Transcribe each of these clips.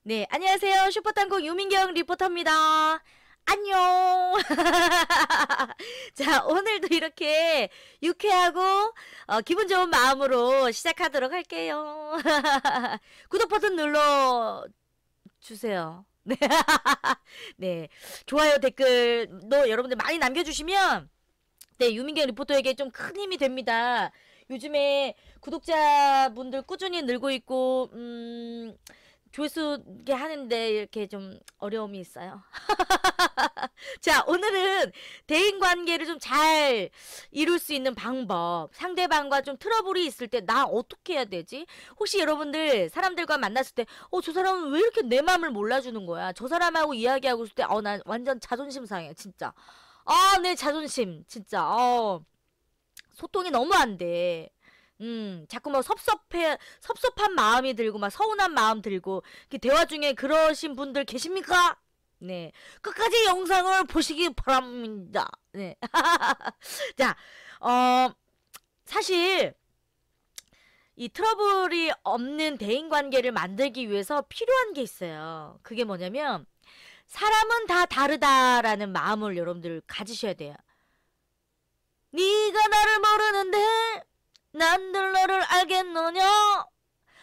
네, 안녕하세요. 슈퍼탐구 유민경 리포터입니다. 안녕. 자, 오늘도 이렇게 유쾌하고 기분 좋은 마음으로 시작하도록 할게요. 구독 버튼 눌러 주세요. 네. 네. 좋아요, 댓글도 여러분들 많이 남겨주시면 네, 유민경 리포터에게 좀 큰 힘이 됩니다. 요즘에 구독자분들 꾸준히 늘고 있고 조회수 하는데 이렇게 좀 어려움이 있어요. 자, 오늘은 대인관계를 좀 잘 이룰 수 있는 방법, 상대방과 좀 트러블이 있을 때 나 어떻게 해야 되지? 혹시 여러분들 사람들과 만났을 때 저 사람은 왜 이렇게 내 마음을 몰라주는 거야? 저 사람하고 이야기하고 있을 때 나 완전 자존심 상해, 진짜. 내 자존심 진짜 소통이 너무 안 돼. 자꾸 막 섭섭한 마음이 들고, 막 서운한 마음 들고, 대화 중에 그러신 분들 계십니까? 네. 끝까지 영상을 보시기 바랍니다. 네. 자, 사실, 이 트러블이 없는 대인관계를 만들기 위해서 필요한 게 있어요. 그게 뭐냐면, 사람은 다 다르다라는 마음을 여러분들 가지셔야 돼요. 네가 나를 모르는데, 난들 너를 알겠느냐?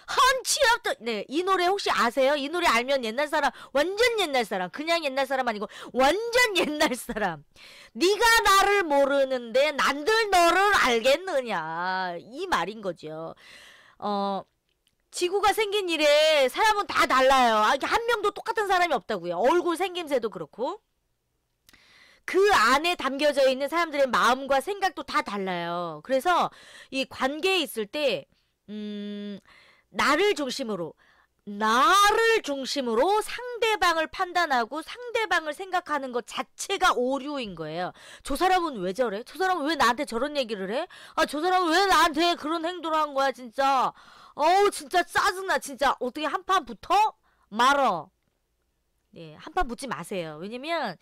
한치 앞도. 네, 이 노래 혹시 아세요? 이 노래 알면 옛날 사람, 완전 옛날 사람, 그냥 옛날 사람 아니고 완전 옛날 사람. 네가 나를 모르는데 난들 너를 알겠느냐, 이 말인 거죠. 지구가 생긴 이래 사람은 다 달라요. 한 명도 똑같은 사람이 없다고요. 얼굴 생김새도 그렇고 그 안에 담겨져 있는 사람들의 마음과 생각도 다 달라요. 그래서 이 관계에 있을 때 나를 중심으로 상대방을 판단하고 상대방을 생각하는 것 자체가 오류인 거예요. 저 사람은 왜 저래? 저 사람은 왜 나한테 저런 얘기를 해? 저 사람은 왜 나한테 그런 행동을 한 거야, 진짜. 진짜 짜증나. 진짜 어떻게 한판 붙어? 말어. 네, 한판 붙지 마세요. 왜냐면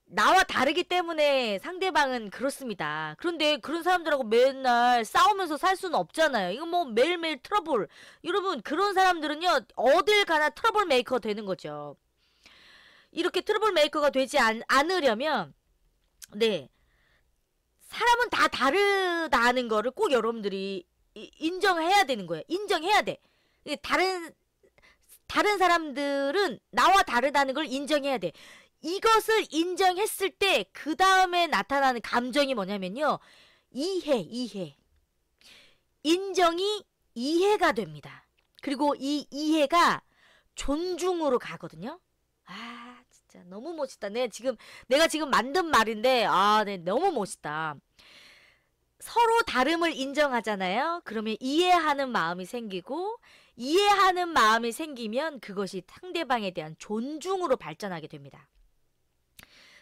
나와 다르기 때문에 상대방은 그렇습니다. 그런데 그런 사람들하고 맨날 싸우면서 살 수는 없잖아요. 이거 뭐 매일매일 트러블. 여러분, 그런 사람들은요, 어딜 가나 트러블 메이커 되는 거죠. 이렇게 트러블 메이커가 되지 않으려면, 네, 사람은 다 다르다는 거를 꼭 여러분들이 인정해야 되는 거예요. 인정해야 돼. 다른 사람들은 나와 다르다는 걸 인정해야 돼. 이것을 인정했을 때 그 다음에 나타나는 감정이 뭐냐면요, 이해. 인정이 이해가 됩니다. 그리고 이 이해가 존중으로 가거든요. 진짜 너무 멋있다. 내가 지금 만든 말인데 네, 너무 멋있다. 서로 다름을 인정하잖아요. 그러면 이해하는 마음이 생기고, 이해하는 마음이 생기면 그것이 상대방에 대한 존중으로 발전하게 됩니다.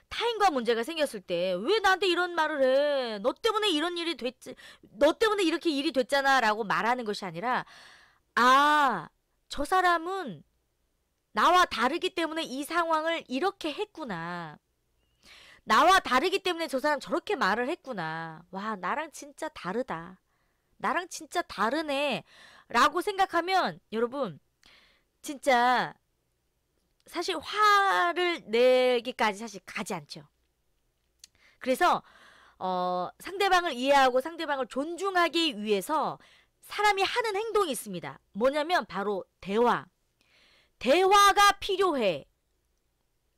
타인과 문제가 생겼을 때 왜 나한테 이런 말을 해? 너 때문에 이런 일이 됐지. 너 때문에 이렇게 일이 됐잖아 라고 말하는 것이 아니라, 저 사람은 나와 다르기 때문에 이 상황을 이렇게 했구나. 나와 다르기 때문에 저 사람 저렇게 말을 했구나. 와, 나랑 진짜 다르다. 나랑 진짜 다르네 라고 생각하면 여러분, 진짜 사실 화를 내기까지 사실 가지 않죠. 그래서 상대방을 이해하고 상대방을 존중하기 위해서 사람이 하는 행동이 있습니다. 뭐냐면 바로 대화가 필요해.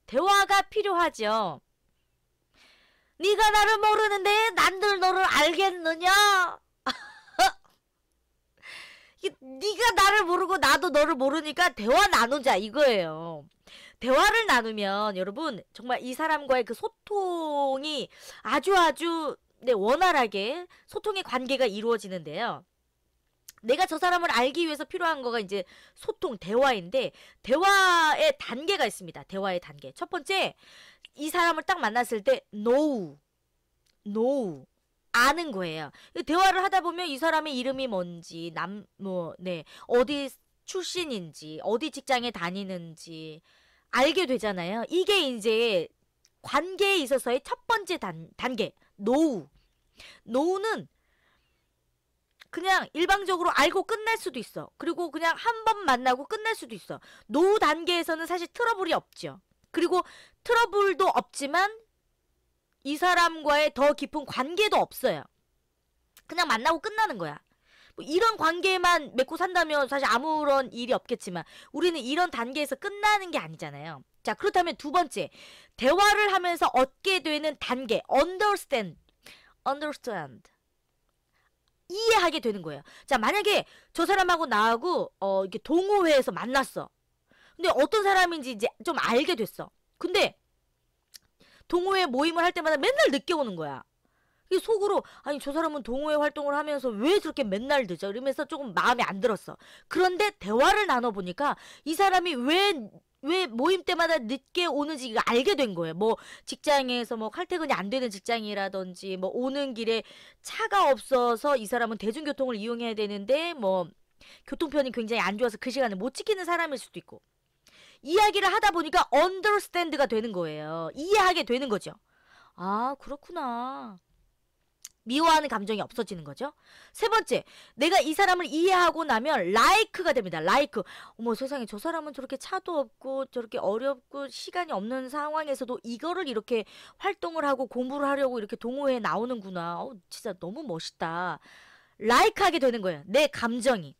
대화가 필요하죠. 네가 나를 모르는데 난들 너를 알겠느냐? 네가 나를 모르고 나도 너를 모르니까 대화 나누자, 이거예요. 대화를 나누면 여러분 정말 이 사람과의 그 소통이 아주 네, 원활하게 소통의 관계가 이루어지는데요. 내가 저 사람을 알기 위해서 필요한 거가 이제 소통, 대화인데, 대화의 단계가 있습니다. 대화의 단계. 첫 번째, 이 사람을 딱 만났을 때 know 아는 거예요. 대화를 하다 보면 이 사람의 이름이 뭔지, 어디 출신인지, 어디 직장에 다니는지 알게 되잖아요. 이게 이제 관계에 있어서의 첫 번째 단계, know는 그냥 일방적으로 알고 끝날 수도 있어. 그리고 그냥 한 번 만나고 끝날 수도 있어. 노후 단계에서는 사실 트러블이 없죠. 그리고 트러블도 없지만 이 사람과의 더 깊은 관계도 없어요. 그냥 만나고 끝나는 거야. 뭐 이런 관계만 맺고 산다면 사실 아무런 일이 없겠지만 우리는 이런 단계에서 끝나는 게 아니잖아요. 자, 그렇다면 두 번째, 대화를 하면서 얻게 되는 단계, understand. 이해하게 되는 거예요. 자, 만약에 저 사람하고 나하고 이렇게 동호회에서 만났어. 근데 어떤 사람인지 이제 좀 알게 됐어. 근데 동호회 모임을 할 때마다 맨날 늦게 오는 거야. 이 속으로 아니 저 사람은 동호회 활동을 하면서 왜 저렇게 맨날 늦어? 이러면서 조금 마음에 안 들었어. 그런데 대화를 나눠보니까 이 사람이 왜 모임 때마다 늦게 오는지 알게 된 거예요. 뭐 직장에서 뭐 칼퇴근이 안 되는 직장이라든지 뭐 오는 길에 차가 없어서 이 사람은 대중교통을 이용해야 되는데 뭐 교통편이 굉장히 안 좋아서 그 시간을 못 지키는 사람일 수도 있고. 이야기를 하다 보니까 understand가 되는 거예요. 이해하게 되는 거죠. 아, 그렇구나. 미워하는 감정이 없어지는 거죠. 세 번째, 내가 이 사람을 이해하고 나면 like가 됩니다. like. 어머 세상에 저 사람은 저렇게 차도 없고 저렇게 어렵고 시간이 없는 상황에서도 이거를 이렇게 활동을 하고 공부를 하려고 이렇게 동호회에 나오는구나. 진짜 너무 멋있다. like하게 되는 거예요. 내 감정이.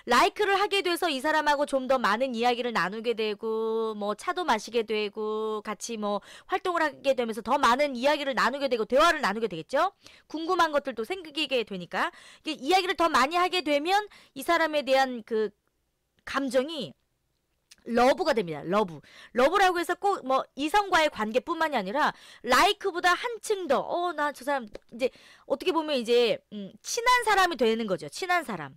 라이크를 하게 돼서 이 사람하고 좀 더 많은 이야기를 나누게 되고 뭐 차도 마시게 되고 같이 뭐 활동을 하게 되면서 더 많은 이야기를 나누게 되고 대화를 나누게 되겠죠. 궁금한 것들도 생기게 되니까 이야기를 더 많이 하게 되면 이 사람에 대한 그 감정이 러브가 됩니다. 러브라고 해서 꼭 뭐 이성과의 관계뿐만이 아니라 라이크보다 한층 더 나 저 사람 이제 어떻게 보면 이제 친한 사람이 되는 거죠. 친한 사람.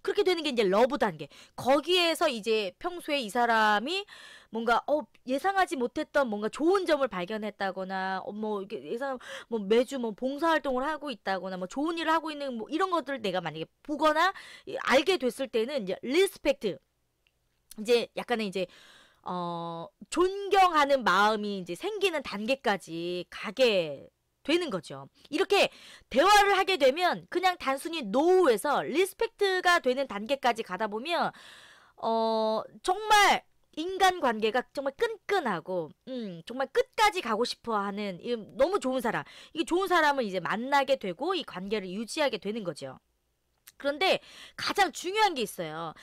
그렇게 되는 게 이제 러브 단계. 거기에서 이제 평소에 이 사람이 뭔가 예상하지 못했던 뭔가 좋은 점을 발견했다거나 뭐 이게 예상 뭐 매주 뭐 봉사활동을 하고 있다거나 뭐 좋은 일을 하고 있는 뭐 이런 것들을 내가 만약에 보거나 알게 됐을 때는 이제 리스펙트, 이제 약간의 이제 존경하는 마음이 이제 생기는 단계까지 가게 되는 거죠. 이렇게 대화를 하게 되면 그냥 단순히 노우에서 리스펙트가 되는 단계까지 가다 보면 정말 인간관계가 정말 끈끈하고 정말 끝까지 가고 싶어하는 너무 좋은 사람, 이게 좋은 사람을 이제 만나게 되고 이 관계를 유지하게 되는 거죠. 그런데 가장 중요한 게 있어요.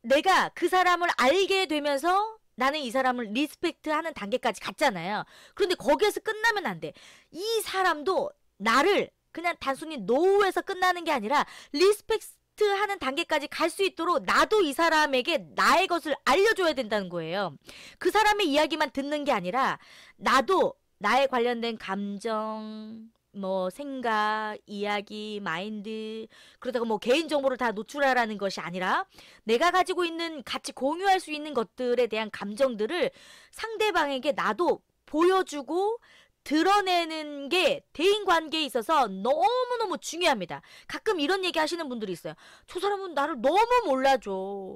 내가 그 사람을 알게 되면서 나는 이 사람을 리스펙트하는 단계까지 갔잖아요. 그런데 거기에서 끝나면 안 돼. 이 사람도 나를 그냥 단순히 노우에서 끝나는 게 아니라 리스펙트하는 단계까지 갈 수 있도록 나도 이 사람에게 나의 것을 알려줘야 된다는 거예요. 그 사람의 이야기만 듣는 게 아니라 나도 나에 관련된 감정, 뭐 생각, 이야기, 마인드, 그러다가 뭐 개인정보를 다 노출하라는 것이 아니라 내가 가지고 있는 같이 공유할 수 있는 것들에 대한 감정들을 상대방에게 나도 보여주고 드러내는 게 대인관계에 있어서 너무너무 중요합니다. 가끔 이런 얘기 하시는 분들이 있어요. 저 사람은 나를 너무 몰라줘.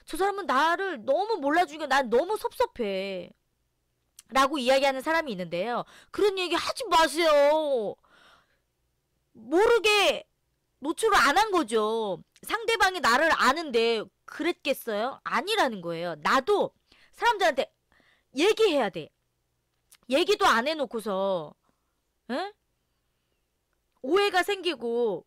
저 사람은 나를 너무 몰라주니까 난 너무 섭섭해. 라고 이야기하는 사람이 있는데요. 그런 얘기 하지 마세요. 모르게 노출을 안 한 거죠. 상대방이 나를 아는데 그랬겠어요? 아니라는 거예요. 나도 사람들한테 얘기해야 돼. 얘기도 안 해놓고서 에? 오해가 생겨서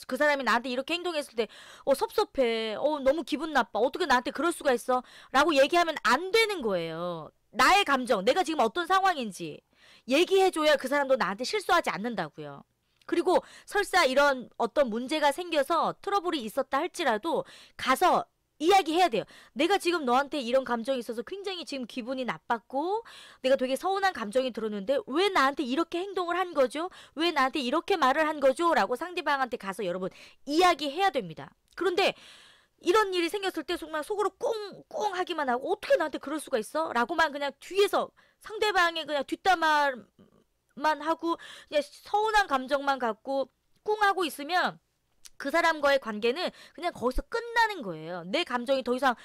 그 사람이 나한테 이렇게 행동했을 때 섭섭해. 너무 기분 나빠. 어떻게 나한테 그럴 수가 있어? 라고 얘기하면 안 되는 거예요. 나의 감정, 내가 지금 어떤 상황인지 얘기해줘야 그 사람도 나한테 실수하지 않는다고요. 그리고 설사 이런 어떤 문제가 생겨서 트러블이 있었다 할지라도 가서 이야기해야 돼요. 내가 지금 너한테 이런 감정이 있어서 굉장히 지금 기분이 나빴고 내가 되게 서운한 감정이 들었는데 왜 나한테 이렇게 행동을 한 거죠? 왜 나한테 이렇게 말을 한 거죠? 라고 상대방한테 가서 여러분 이야기해야 됩니다. 그런데 이런 일이 생겼을 때 정말 속으로 꽁꽁 하기만 하고 어떻게 나한테 그럴 수가 있어? 라고만 그냥 뒤에서 상대방의 그냥 뒷담화만 하고 그냥 서운한 감정만 갖고 꽁 하고 있으면 그 사람과의 관계는 그냥 거기서 끝나는 거예요. 내 감정이 더 이상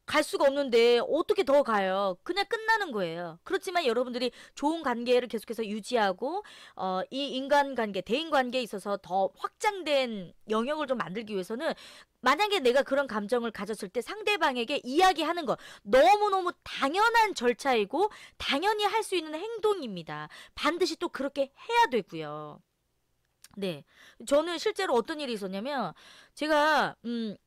갈 수가 없는데 어떻게 더 가요? 그냥 끝나는 거예요. 그렇지만 여러분들이 좋은 관계를 계속해서 유지하고 이 인간관계, 대인관계에 있어서 더 확장된 영역을 좀 만들기 위해서는 만약에 내가 그런 감정을 가졌을 때 상대방에게 이야기하는 것 너무너무 당연한 절차이고 당연히 할 수 있는 행동입니다. 반드시 또 그렇게 해야 되고요. 네. 저는 실제로 어떤 일이 있었냐면 제가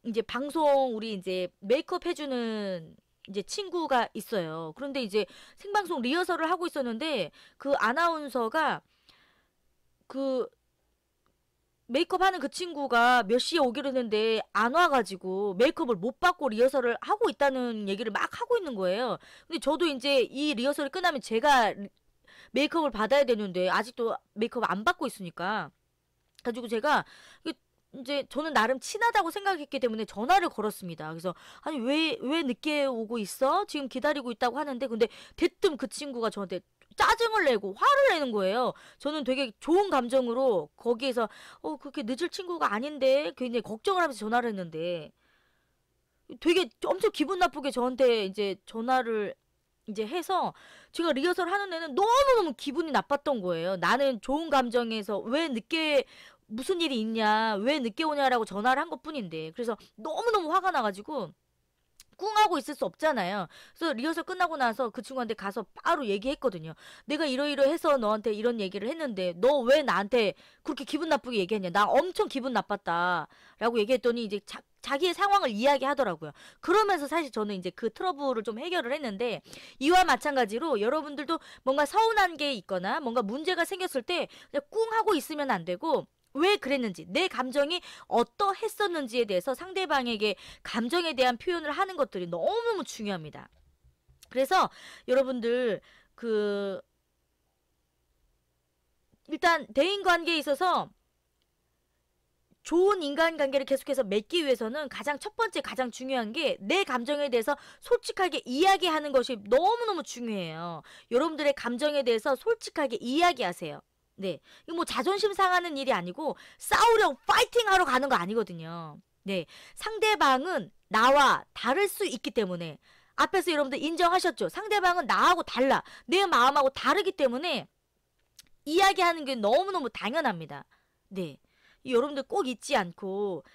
이제 방송 우리 이제 메이크업 해주는 이제 친구가 있어요. 그런데 이제 생방송 리허설을 하고 있었는데 그 아나운서가 그 메이크업 하는 그 친구가 몇 시에 오기로 했는데 안 와가지고 메이크업을 못 받고 리허설을 하고 있다는 얘기를 막 하고 있는 거예요. 근데 저도 이제 이 리허설이 끝나면 제가 메이크업을 받아야 되는데 아직도 메이크업 안 받고 있으니까 가지고 제가 이제 저는 나름 친하다고 생각했기 때문에 전화를 걸었습니다. 그래서 아니 왜 늦게 오고 있어? 지금 기다리고 있다고 하는데 근데 대뜸 그 친구가 저한테 짜증을 내고 화를 내는 거예요. 저는 되게 좋은 감정으로 거기에서 그렇게 늦을 친구가 아닌데 굉장히 걱정을 하면서 전화를 했는데 되게 엄청 기분 나쁘게 저한테 이제 전화를 이제 해서 제가 리허설 하는 데는 너무너무 기분이 나빴던 거예요. 나는 좋은 감정에서 왜 늦게 무슨 일이 있냐 왜 늦게 오냐라고 전화를 한 것뿐인데 그래서 너무너무 화가 나가지고 꿍하고 있을 수 없잖아요. 그래서 리허설 끝나고 나서 그 친구한테 가서 바로 얘기했거든요. 내가 이러이러해서 너한테 이런 얘기를 했는데 너 왜 나한테 그렇게 기분 나쁘게 얘기했냐. 나 엄청 기분 나빴다 라고 얘기했더니 이제 자기의 상황을 이야기하더라고요. 그러면서 사실 저는 이제 그 트러블을 좀 해결을 했는데 이와 마찬가지로 여러분들도 뭔가 서운한 게 있거나 뭔가 문제가 생겼을 때 그냥 꿍하고 있으면 안 되고 왜 그랬는지 내 감정이 어떠했었는지에 대해서 상대방에게 감정에 대한 표현을 하는 것들이 너무너무 중요합니다. 그래서 여러분들 일단 대인관계에 있어서 좋은 인간관계를 계속해서 맺기 위해서는 가장 첫 번째 가장 중요한 게 내 감정에 대해서 솔직하게 이야기하는 것이 너무너무 중요해요. 여러분들의 감정에 대해서 솔직하게 이야기하세요. 네. 이거 뭐 자존심 상하는 일이 아니고 싸우려고 파이팅 하러 가는 거 아니거든요. 네. 상대방은 나와 다를 수 있기 때문에 앞에서 여러분들 인정하셨죠? 상대방은 나하고 달라. 내 마음하고 다르기 때문에 이야기하는 게 너무너무 당연합니다. 네. 여러분들 꼭 잊지 않고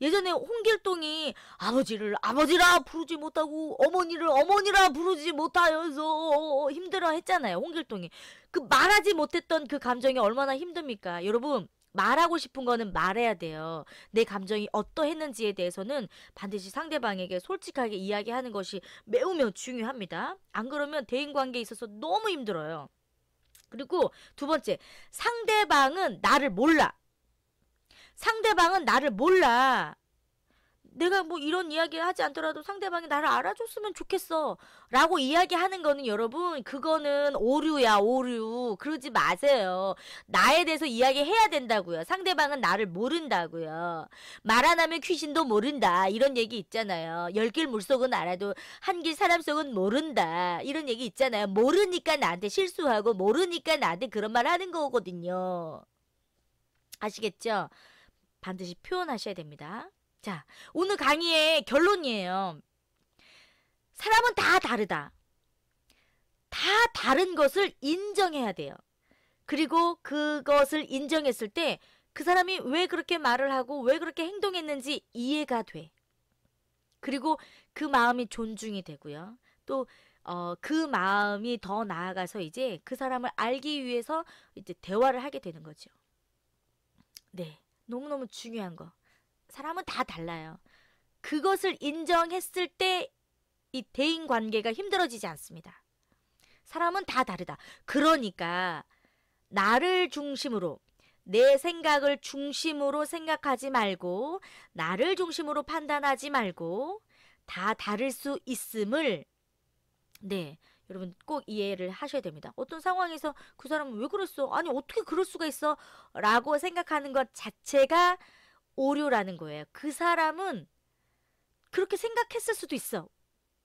예전에 홍길동이 아버지를 아버지라 부르지 못하고 어머니를 어머니라 부르지 못하여서 힘들어 했잖아요. 홍길동이. 그 말하지 못했던 그 감정이 얼마나 힘듭니까? 여러분 말하고 싶은 거는 말해야 돼요. 내 감정이 어떠했는지에 대해서는 반드시 상대방에게 솔직하게 이야기하는 것이 매우 매우 중요합니다. 안 그러면 대인관계에 있어서 너무 힘들어요. 그리고 두 번째, 상대방은 나를 몰라. 상대방은 나를 몰라. 내가 뭐 이런 이야기를 하지 않더라도 상대방이 나를 알아줬으면 좋겠어 라고 이야기하는 거는 여러분 그거는 오류야 오류. 그러지 마세요. 나에 대해서 이야기해야 된다고요. 상대방은 나를 모른다고요. 말 안 하면 귀신도 모른다 이런 얘기 있잖아요. 열 길 물속은 알아도 한 길 사람 속은 모른다 이런 얘기 있잖아요. 모르니까 나한테 실수하고 모르니까 나한테 그런 말 하는 거거든요. 아시겠죠? 반드시 표현하셔야 됩니다. 자, 오늘 강의의 결론이에요. 사람은 다 다르다. 다 다른 것을 인정해야 돼요. 그리고 그것을 인정했을 때 그 사람이 왜 그렇게 말을 하고 왜 그렇게 행동했는지 이해가 돼. 그리고 그 마음이 존중이 되고요. 또 그 마음이 더 나아가서 이제 그 사람을 알기 위해서 이제 대화를 하게 되는 거죠. 네, 너무너무 중요한 거. 사람은 다 달라요. 그것을 인정했을 때 이 대인관계가 힘들어지지 않습니다. 사람은 다 다르다. 그러니까 나를 중심으로 내 생각을 중심으로 생각하지 말고 나를 중심으로 판단하지 말고 다 다를 수 있음을 네 여러분 꼭 이해를 하셔야 됩니다. 어떤 상황에서 그 사람은 왜 그랬어? 아니 어떻게 그럴 수가 있어? 라고 생각하는 것 자체가 오류라는 거예요. 그 사람은 그렇게 생각했을 수도 있어.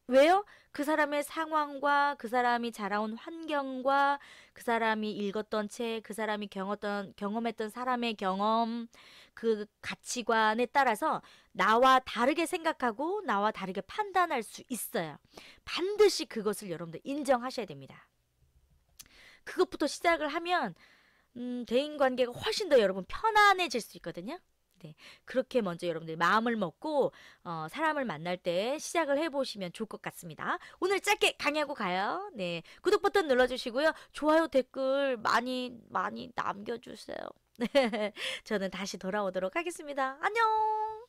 왜요? 그 사람의 상황과 그 사람이 자라온 환경과 그 사람이 읽었던 책, 그 사람이 경험했던 사람의 경험, 그 가치관에 따라서 나와 다르게 생각하고 나와 다르게 판단할 수 있어요. 반드시 그것을 여러분들 인정하셔야 됩니다. 그것부터 시작을 하면 대인 관계가 훨씬 더 여러분 편안해질 수 있거든요. 네, 그렇게 먼저 여러분들 마음을 먹고 사람을 만날 때 시작을 해보시면 좋을 것 같습니다. 오늘 짧게 강의하고 가요. 네, 구독 버튼 눌러주시고요. 좋아요, 댓글 많이 많이 남겨주세요. 저는 다시 돌아오도록 하겠습니다. 안녕.